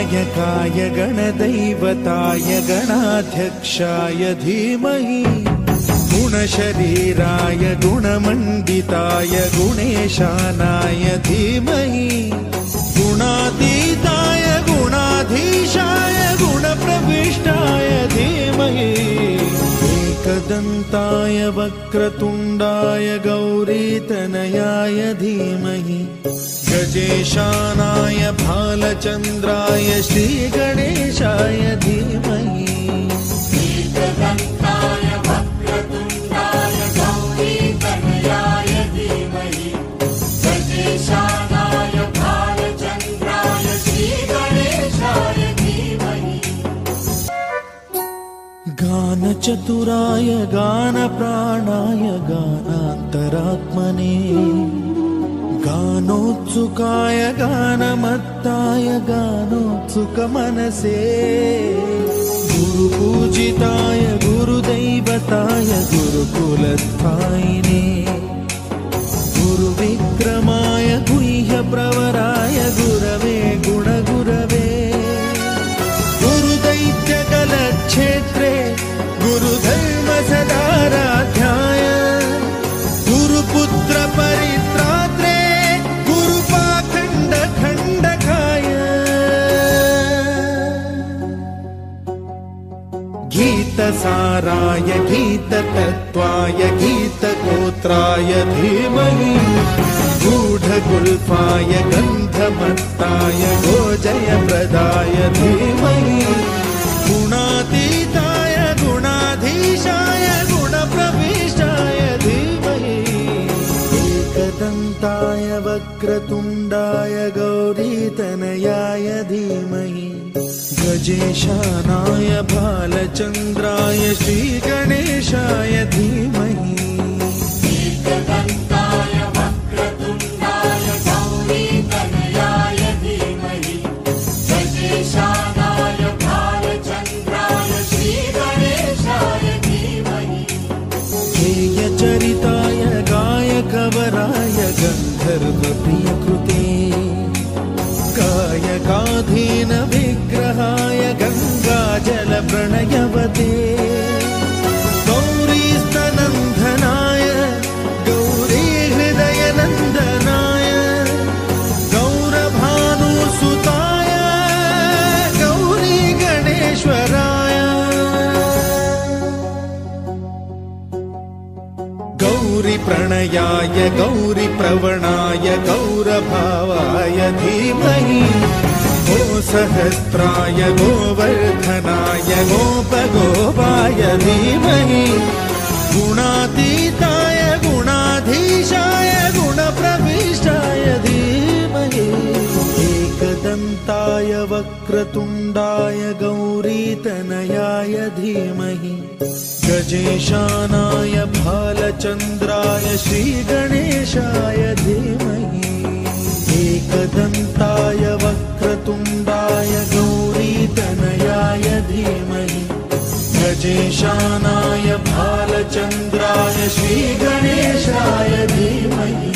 गणनायकाय गणदैवताय गणाध्यक्षाय धीमहि गुणशरीराय गुणमण्डिताय गुणेशानाय धीमहि गुणातीताय गुणाधीशाय गुणप्रविष्टाय धीमहि एकदन्ताय वक्रतुण्डाय गौरीतनयाय धीमहि गजेशानाय भालचन्द्राय श्रीगणेशाय धीमहि एकदन्ताय वक्रतुण्डाय गौरीतनयाय धीमहि गजेशानाय भालचन्द्राय श्रीगणेशाय धीमहि गानचतुराय गानप्राणाय गानान्तरात्मने गानोत्सुकाय गानमत्ताय गानोत्सुकमनसे गुरुपूजिताय गुरुदैवताय गुरुकुलस्थायिने गुरुविक्रमाय गुह्यप्रवराय गुरवे गुणगुरवे गुरुदैत्यकलक्षेत्रे गुरुधर्मसदाराध्याय गुरुपुत्रपरित्रात्रे गीतसाराय गीततत्त्वाय गीतगोत्राय धीमहि गूढगुल्फाय गन्धमत्ताय गोजयप्रदाय धीमहि गुणातीताय गुणाधीशाय गुणप्रविष्टाय धीमहि एकदन्ताय वक्रतुण्डाय गौरीतनयाय धीमहि गजेशानाय भालचन्द्राय श्रीगणेशाय धीमहि एकदन्ताय वक्रतुण्डाय गौरीतनयाय धीमहि गजेशानाय भालचन्द्राय श्रीगणेशाय धीमहि गेयचरिताय गायकवराय गन्धर्वप्रियकृते गायकाधीन विग्रहाय गङ्गाजलप्रणयवते गौरीस्तनन्दनाय गौरीहृदयनन्दनाय गौरभानुसुताय गौरीगणेश्वराय गौरीप्रणयाय गौरीप्रवणाय गौरभावाय धीमहि गोसहस्राय गोवर्धनाय गोपगोपाय धीमहि गुणातीताय गुणाधीशाय गुणप्रविष्टाय धीमहि एकदन्ताय वक्रतुण्डाय गौरीतनयाय धीमहि गजेशानाय भालचन्द्राय श्रीगणेशाय धीमहि एकदन्ताय वक्रतुण्डाय गौरीतनयाय धीमहि गजेशानाय भालचन्द्राय श्रीगणेशाय धीमहि